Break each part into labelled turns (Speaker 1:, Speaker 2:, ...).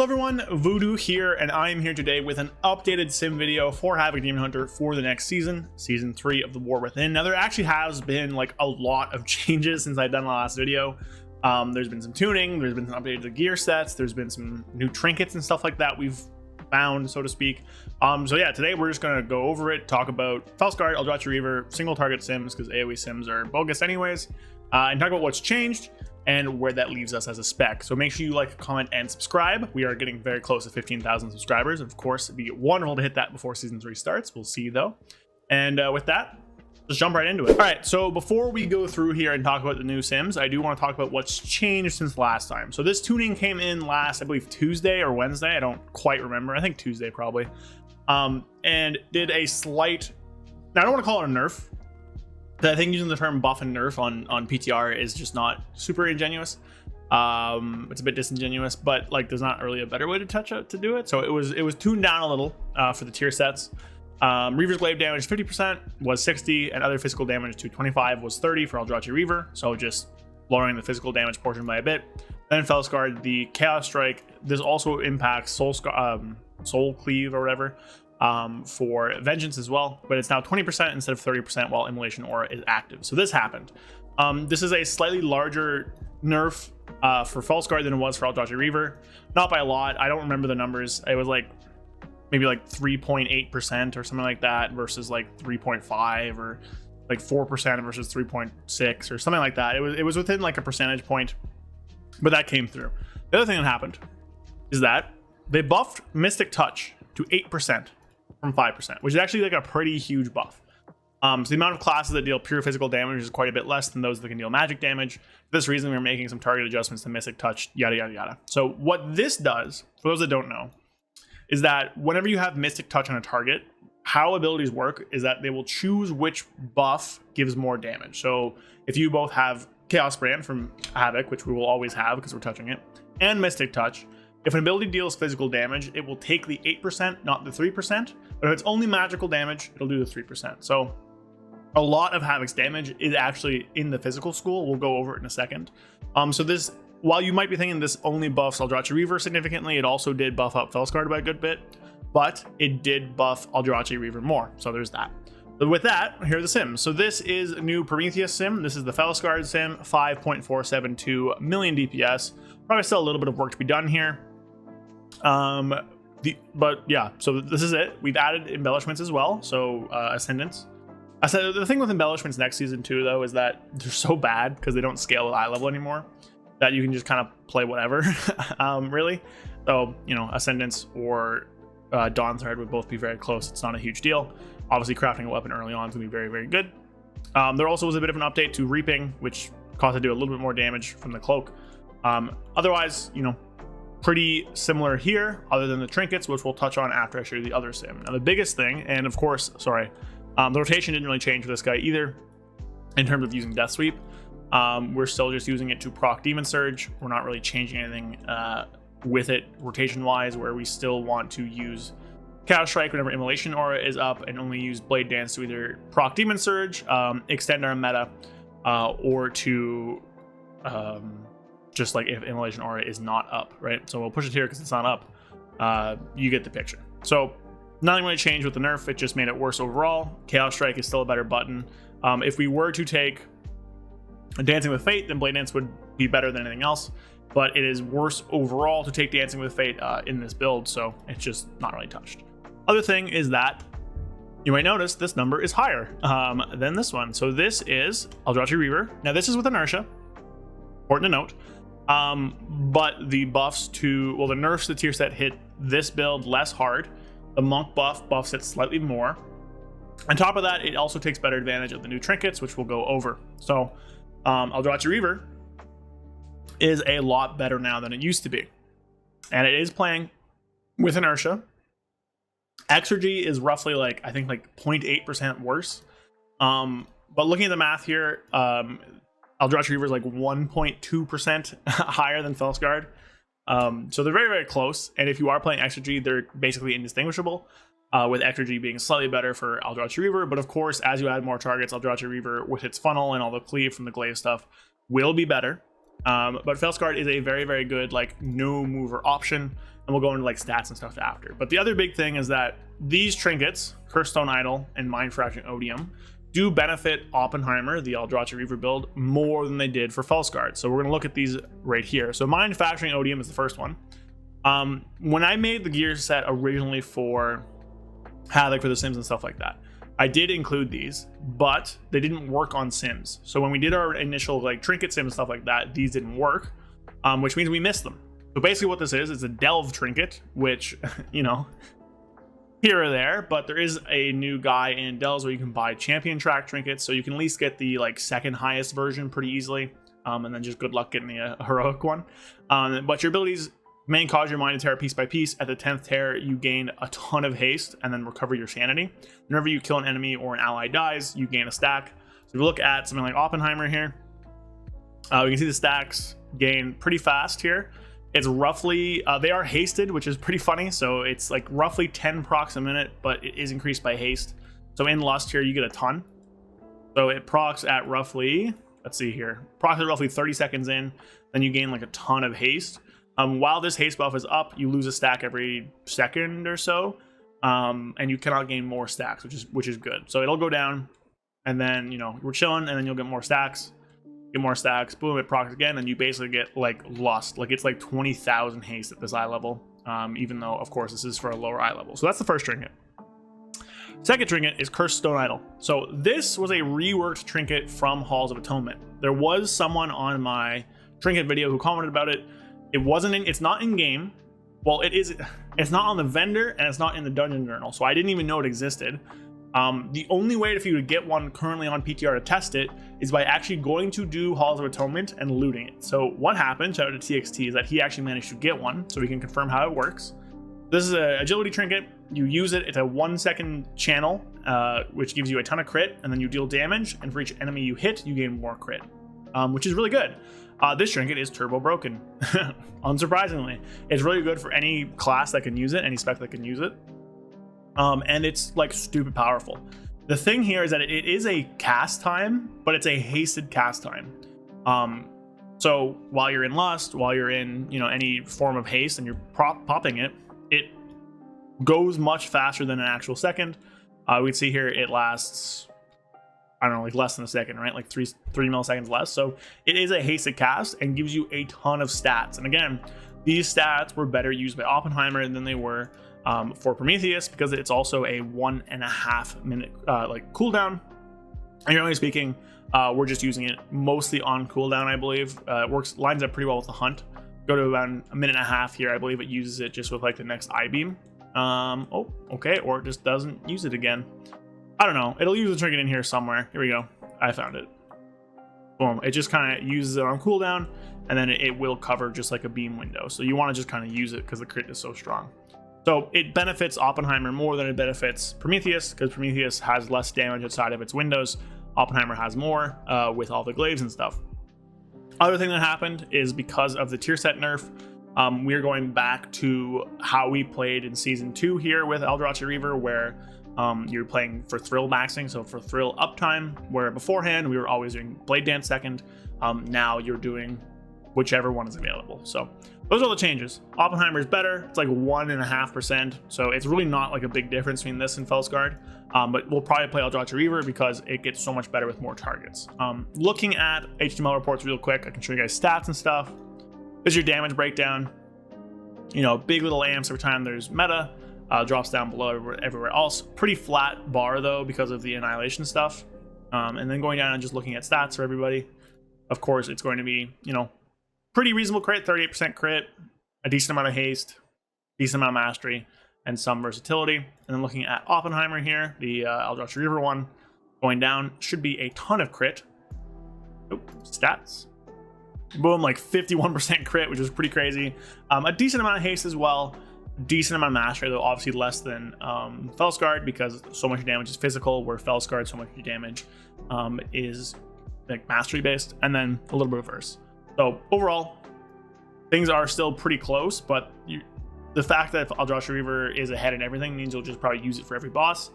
Speaker 1: Hello everyone, Voodoo here, and I am here today with an updated sim video for Havoc Demon Hunter for the next season, Season 3 of the War Within. Now there actually has been like a lot of changes since I've done the last video. There's been some tuning, there's been some updated gear sets, there's been some new trinkets and stuff like that we've found, so to speak. So yeah, today we're just gonna go over it, talk about Fel-Scarred, Aldrachi Reaver, single target sims, because AoE sims are bogus anyways, and talk about what's changed and where that leaves us as a spec. So make sure you like, comment, and subscribe. We are getting very close to 15,000 subscribers. Of course, it'd be wonderful to hit that before Season 3 starts. We'll see though. And with that, let's jump right into it. All right, so before we go through here and talk about the new sims, I do want to talk about what's changed since last time. So this tuning came in last, I believe, Tuesday or Wednesday. I don't quite remember. I think Tuesday probably. And did a slight, now I don't want to call it a nerf. I think using the term buff and nerf on PTR is just not super ingenuous. It's a bit disingenuous, but like there's not really a better way to to do it. So it was tuned down a little for the tier sets. Reaver's glaive damage 50% was 60, and other physical damage to 25 was 30 for Aldrachi Reaver. So just lowering the physical damage portion by a bit. Then Fel-Scarred, the Chaos Strike. This also impacts Soul Cleave or whatever. For Vengeance as well, but it's now 20% instead of 30% while Immolation Aura is active. So this happened. This is a slightly larger nerf for Fel-Scarred than it was for Aldrachi Reaver. Not by a lot. I don't remember the numbers. It was like maybe like 3.8% or something like that versus like 3.5 or like 4% versus 3.6 or something like that. It was within like a percentage point, but that came through. The other thing that happened is that they buffed Mystic Touch to 8% from 5%, which is actually like a pretty huge buff. So the amount of classes that deal pure physical damage is quite a bit less than those that can deal magic damage. For this reason, we're making some target adjustments to Mystic Touch, yada, yada, yada. So what this does, for those that don't know, is that whenever you have Mystic Touch on a target, how abilities work is that they will choose which buff gives more damage. So if you both have Chaos Brand from Havoc, which we will always have because we're touching it, and Mystic Touch, if an ability deals physical damage, it will take the 8%, not the 3%. But if it's only magical damage, it'll do the 3%. So a lot of Havoc's damage is actually in the physical school. We'll go over it in a second. So this, while you might be thinking this only buffs Aldrachi Reaver significantly, it also did buff up Fel-Scarred by a good bit, but it did buff Aldrachi Reaver more. So there's that. But with that, here are the sims. So this is a new Prometheus sim. This is the Fel-Scarred sim, 5.472 million DPS. Probably still a little bit of work to be done here. But yeah, so this is it. We've added embellishments as well. So Ascendants. I said the thing with embellishments next season too, though, is that they're so bad because they don't scale at eye level anymore that you can just kind of play whatever. Really. So you know, Ascendants or Dawn Thread would both be very close. It's not a huge deal. Obviously, crafting a weapon early on is gonna be very, very good. There also was a bit of an update to Reaping, which caused it to do a little bit more damage from the cloak. Otherwise, you know, pretty similar here, other than the trinkets, which we'll touch on after I show you the other sim. Now, the biggest thing, and of course, sorry, the rotation didn't really change for this guy either in terms of using Death Sweep. We're still just using it to proc Demon Surge. We're not really changing anything with it rotation-wise, where we still want to use Chaos Strike whenever Immolation Aura is up and only use Blade Dance to either proc Demon Surge, extend our meta, or to just like if Immolation Aura is not up, right? So we'll push it here because it's not up. You get the picture. So nothing really changed with the nerf. It just made it worse overall. Chaos Strike is still a better button. If we were to take Dancing with Fate, then Blade Dance would be better than anything else. But it is worse overall to take Dancing with Fate in this build, so it's just not really touched. Other thing is that you might notice this number is higher than this one. So this is Aldrachi Reaver. Now this is with inertia. Important to note. But the buffs to, well, the nerfs to tier set hit this build less hard. The monk buffs it slightly more. On top of that, it also takes better advantage of the new trinkets, which we'll go over. So Aldrachi Reaver is a lot better now than it used to be. And it is playing with inertia. Exergy is roughly like, I think like 0.8% worse. But looking at the math here, Aldrachi Reaver is like 1.2% higher than Fel-Scarred. So they're very, very close. And if you are playing Exergy, they're basically indistinguishable, with Exergy being slightly better for Aldrachi Reaver. But of course, as you add more targets, Aldrachi Reaver with its funnel and all the cleave from the glaive stuff will be better. But Fel-Scarred is a very, very good like no mover option, and we'll go into like stats and stuff after. But the other big thing is that these trinkets, Cursed Stone Idol and Mind Fracturing Odium, do benefit Oppenheimer, the Aldrachi Reaver build, more than they did for Fel-Scarred. So we're going to look at these right here. So Mind Fracturing Odium is the first one. When I made the gear set originally for Havoc for the Sims and stuff like that, I did include these, but they didn't work on Sims. So when we did our initial like trinket sim and stuff like that, these didn't work, which means we missed them. So basically what this is a delve trinket, which, you know, here or there, but there is a new guy in delves where you can buy champion track trinkets, so you can at least get the like second highest version pretty easily, and then just good luck getting the heroic one. But your abilities may cause your mind to tear piece by piece. At the 10th tear, you gain a ton of haste and then recover your sanity. Whenever you kill an enemy or an ally dies, you gain a stack. So if you look at something like Oppenheimer here, we can see the stacks gain pretty fast here. It's roughly, they are hasted, which is pretty funny. So it's like roughly 10 procs a minute, but it is increased by haste. So in Lust here, you get a ton. So it procs at roughly, let's see here, procs at roughly 30 seconds in, then you gain like a ton of haste. While this haste buff is up, you lose a stack every second or so, and you cannot gain more stacks, which is good. So it'll go down, and then, you know, we're chilling, and then you'll get more stacks, boom, it procs again, and you basically get like Lust. Like it's like 20,000 haste at this eye level, even though of course this is for a lower eye level. So that's the first trinket. Second trinket is Cursed Stone Idol. So this was a reworked trinket from Halls of Atonement. There was someone on my trinket video who commented about it. It's not in game. Well, it's not on the vendor, and it's not in the dungeon journal, so I didn't even know it existed. The only way for you to get one currently on PTR to test it is by actually going to do Halls of Atonement and looting it. So what happened, shout out to TXT, is that he actually managed to get one, so we can confirm how it works. This is an agility trinket. You use it, it's a 1 second channel, which gives you a ton of crit, and then you deal damage, and for each enemy you hit, you gain more crit, which is really good. This trinket is turbo broken, unsurprisingly. It's really good for any class that can use it, any spec that can use it. And it's like stupid powerful. The thing here is that it is a cast time, but it's a hasted cast time. So while you're in Lust, while you're in, you know, any form of haste and you're popping it, it goes much faster than an actual second. We can see here it lasts, I don't know, like less than a second, right? Like three milliseconds less. So it is a hasted cast and gives you a ton of stats. And again, these stats were better used by Oppenheimer than they were for Prometheus, because it's also a 1.5 minute like cooldown. And generally speaking, we're just using it mostly on cooldown, I believe. It lines up pretty well with the hunt. Go to about a minute and a half here. I believe it uses it just with like the next eye beam. Oh, okay, or it just doesn't use it again. I don't know. It'll use the trinket in here somewhere. Here we go. I found it. Boom. It just kind of uses it on cooldown, and then it will cover just like a beam window. So you want to just kind of use it because the crit is so strong. So it benefits Oppenheimer more than it benefits Prometheus, because Prometheus has less damage outside of its windows. Oppenheimer has more with all the glaives and stuff. Other thing that happened is because of the tier set nerf, we're going back to how we played in season 2 here with Aldrachi Reaver, where you're playing for thrill maxing, so for thrill uptime, where beforehand we were always doing Blade Dance second. Now you're doing whichever one is available. So those are the changes. Oppenheimer is better. It's like 1.5%, so it's really not like a big difference between this and Fel-Scarred. But we'll probably play Aldrachi Reaver because it gets so much better with more targets. Looking at HTML reports real quick, I can show you guys stats and stuff. This is your damage breakdown. You know, big little amps every time there's meta. Drops down below everywhere else. Pretty flat bar though because of the annihilation stuff. And then going down and just looking at stats for everybody. Of course, it's going to be, you know, pretty reasonable crit, 38% crit, a decent amount of haste, decent amount of mastery, and some versatility. And then looking at Oppenheimer here, the Aldrachi Reaver one, going down, should be a ton of crit. Oh, stats. Boom, like 51% crit, which is pretty crazy. A decent amount of haste as well. Decent amount of mastery, though obviously less than Fel-Scarred, because so much damage is physical, where Fel-Scarred, so much damage is like mastery based, and then a little bit of verse. So overall, things are still pretty close, but the fact that Aldrachi Reaver is ahead in everything means you'll just probably use it for every boss.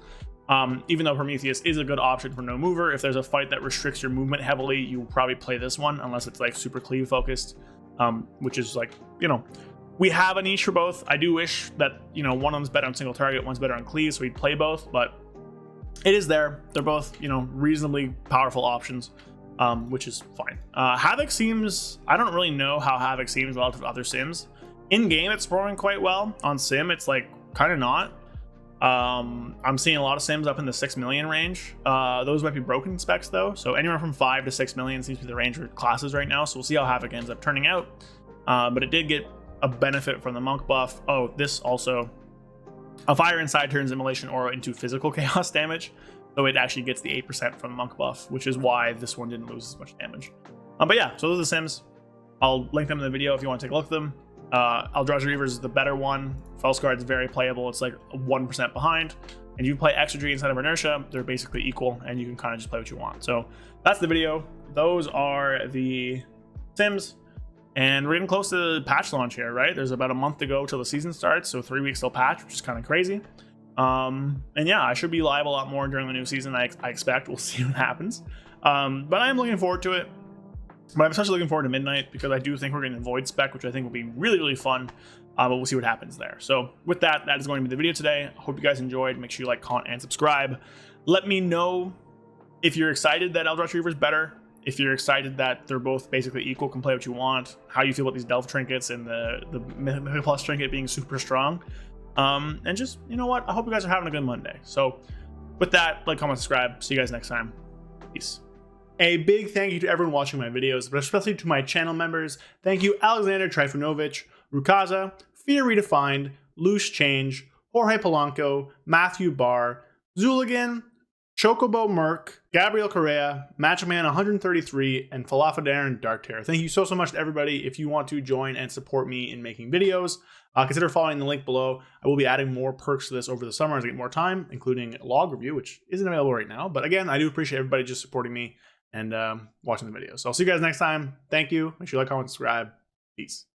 Speaker 1: Even though Prometheus is a good option for no mover, if there's a fight that restricts your movement heavily, you will probably play this one unless it's like super cleave focused, which is like, you know, we have a niche for both. I do wish that, you know, one of them's better on single target, one's better on cleave, so we'd play both, but it is there. They're both, you know, reasonably powerful options, which is fine. Havoc seems, I don't really know how Havoc seems relative to other sims. In game, it's performing quite well. On sim, it's like kind of not. I'm seeing a lot of sims up in the 6 million range. Those might be broken specs though, so anywhere from 5 to 6 million seems to be the range for classes right now, so we'll see how Havoc ends up turning out. But it did get a benefit from the monk buff. Oh, this also, a fire inside turns immolation aura into physical chaos damage, so it actually gets the 8% from the monk buff, which is why this one didn't lose as much damage. But yeah, so those are the sims. I'll link them in the video if you want to take a look at them. Aldrachi Reaver is the better one. Fel-Scarred is very playable. It's like 1% behind. And you play Extra instead of Inertia, they're basically equal, and you can kind of just play what you want. So that's the video. Those are the sims. And we're getting close to the patch launch here, right? There's about a month to go till the season starts, so 3 weeks till patch, which is kind of crazy. And yeah, I should be live a lot more during the new season, I expect. We'll see what happens. But I'm looking forward to it. But I'm especially looking forward to Midnight because I do think we're getting a Void spec, which I think will be really, really fun. But we'll see what happens there. So with that, that is going to be the video today. I hope you guys enjoyed. Make sure you like, comment, and subscribe. Let me know if you're excited that Aldrachi Reaver is better. If you're excited that they're both basically equal, can play what you want. How you feel about these Delve trinkets and the Mega Plus trinket being super strong. And just, you know what? I hope you guys are having a good Monday. So with that, like, comment, subscribe. See you guys next time. Peace. A big thank you to everyone watching my videos, but especially to my channel members. Thank you, Alexander Trifunovic, Rukaza, Fear Redefined, Loose Change, Jorge Polanco, Matthew Barr, Zuligan, Chocobo Merc, Gabriel Correa, Matchman 133, and Falafadar and Dark Terror. Thank you so much to everybody. If you want to join and support me in making videos, consider following the link below. I will be adding more perks to this over the summer as I get more time, including log review, which isn't available right now. But again, I do appreciate everybody just supporting me and watching the videos. So I'll see you guys next time. Thank you. Make sure you like, comment, subscribe. Peace.